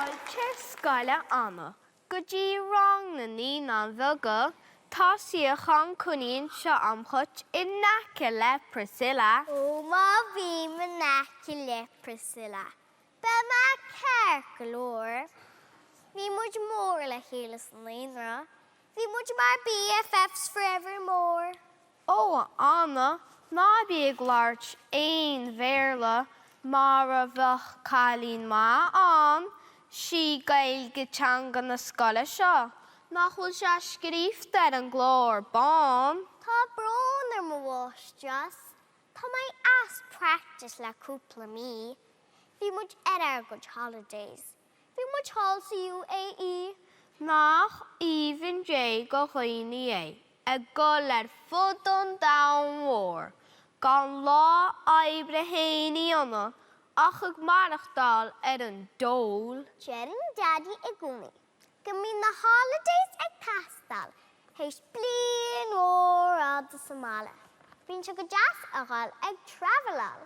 Fáilte scoile Anna, go dtí rang na ní ná bheoga, tá siochan cuníonn seo amchuit I nace le Priscilla. Ó, má bhí me nace le Priscilla. Be má ceir go leor. Bhí muid mór le chéile san líonra. Bhí muid mar BFFs forevermore. Ó, Anna, ná bí ag láirt aon bhéarla mar a bheith cailín má an, si gaeilge teanga na scoile seo. Nach bhfuil se scríoft ar an glór bán. Tá brón ar mo bháistras. Tá mai as practice le cúpla mí. Bhí muid ar good holidays. Bhí muid halsa UAE. Nach even J go chuoine é, ag go le fud an dain mhór, gan lá oibre héine anna, ach ag marachtáil ar an dól. Jerin daddy I gúni. Gymí na holidays ag tastal, heis blian ór ad Somália. Bhín se go deas agal ag travelal.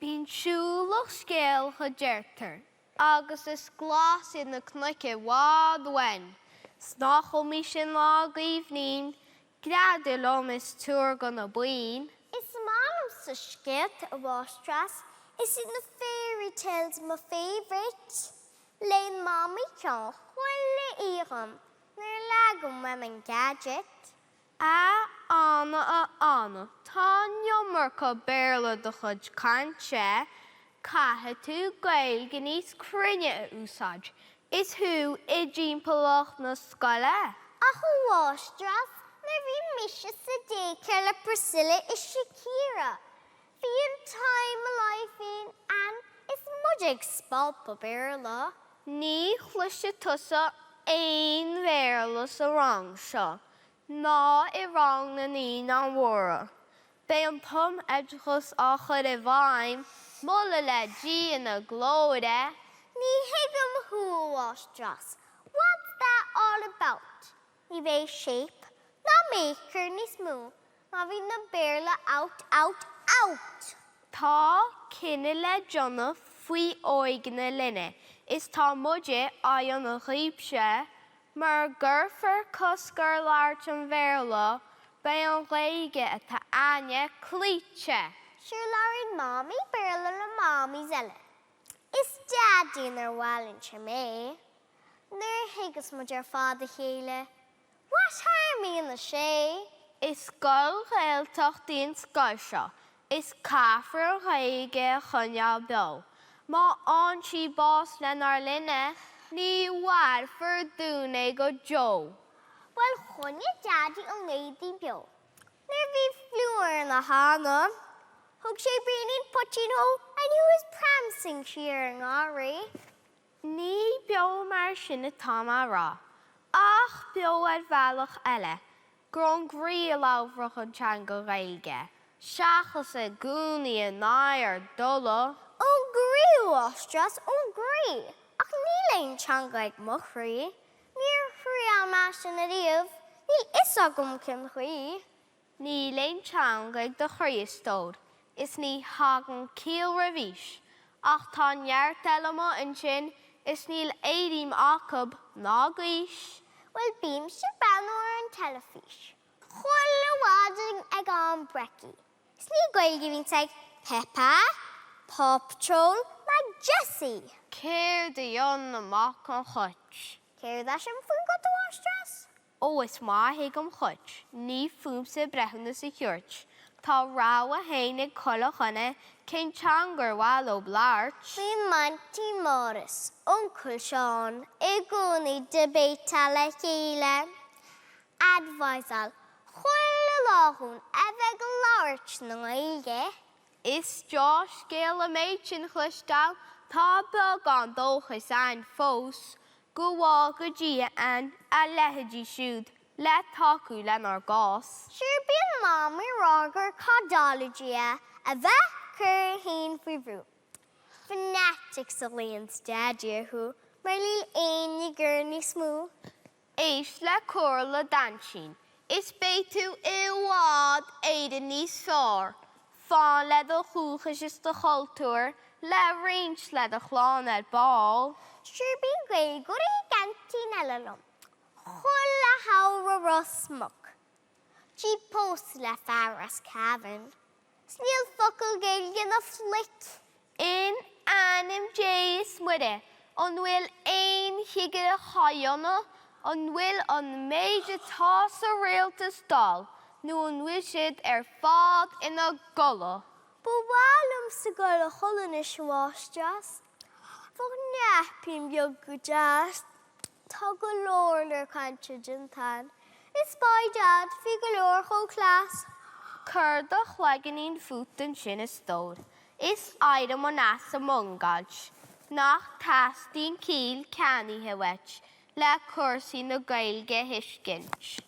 Bhín siúlach scéal go deirtar, agus is glas in na cnoice bhád wen. Snachol mí sin lá gaomhnín, gradúil om is túr go na buin. Is manam sa scéalt a bháistras, is in the fairy tales my favourite. Lein mommy ceann chuile ígham, nuair leagam me an gadget. Anna, tá neomar go béarla do chud cainte, cathe tú gaeilge níos cruinne a úsáid. Is thu I ddímpelach na scoile? Ach ó bháistras, na bhí mise sa daycare le Priscilla I Shakira. Bhí an time a lifein an is muid ag spalpa béarla. Ní chluiste tusa aon bhéarla sa rang seo, ná I rang na ní an mhóra. Bé an tom edchas á chud I bhaim, mulla le dí in na glóide. Ní hiigam húlháistras. What's that all about? Ní bheith shape, ná maker ní smú, má bhí na béarla out. Tá cinenne le Jonna faoi óig na linne, is tá muide an na ghíbse, mar ggurfar coscar láirt an bhéarla, bé an gaeilge atá aine clíte. Sure Laurie mommy béarla le mommy zelle. Is daddy nar bhhailinn se mé. Nuair higus muid ar fád a chéile. What harm in the sé? Is gol ghailteachtaí an scoil seo, is caithfar gaeilge chunneá beo. Má ansí bás lenar linne, ní bhhairfar dúna go Joe. Well, chunne daddy an lady bio. Nuair bhí fluúir na hána, thug sé bríonn potino and he was prancing siar an áirí. Ní beo mar sin atá rá, ach beo ar bhealach eile, gron grí a lábhrach an teanga gaeilge. Seachas a gúnaí a náir dula. Ó grí bháistras, ó grí. Ach ní leon teanga ag mo chrí. Níor chrí an meas in a riamh, níl is agam cin chrí. Ní leon teanga ag do chríostóid, is ní hagan cíal rahís, ach tá neart eilema an sin is níl éidim acab ná gais. Well, bím se banúir an telefís. Chuile bháding ag an brecí. Is ní gaeilge bhín ag Peppa, Paw Patrol, like Jessie. Céir de dionn amach an chuit. Céir dá sin faoin go bháistras? Ó is má hiag an chuit, ní fúm sa brethna sa chuirt. Tá rá a héine cola chunne cén teangar bháil ó bláirt. Bhí Monty Morris, Uncle Sean, I gúnaí debéta le chéile. Advisal, chuile láthún a bheith láirt na gaeilge. Is Josh scéal a méid sin chluisteáil, tá beag an dóchas an fós, go bháil go dtí an a leithidí siúd, le taú lenar gás. Sure bíon mommy rágur cardiologia a bheith cur hain faoi bhrú. Fanatics a léons daddy who, mar líl aine gur ní smú. Éis le cóir le dansín, is béitú I bhád éidir níos fearr, fáin le do chúchas is do choultúir le rins le a chláán ar ball. Sure bí gaeilge gantí eilem. Chul le hawra rosmach. Tí post le farras cabin. Sníl focail gaeilge na flit. In anim jays muide, an bhfuil ein hiige a chaionna, an bhfuil an méide tás a réaltas dal, nó an bhfuil siad fád ina gula. Bhálum sa gula cholan is sháisteas. Fog neapim beag go deas. Tá go leor nar cainte dintan. Is by dad fi go leor cho clas. Curda chleaganín fútan sin is stór. Is aidem an asa mungaid. Nach tastín cíl caníthe wet, le cuasaí na gaeilge hiiscint.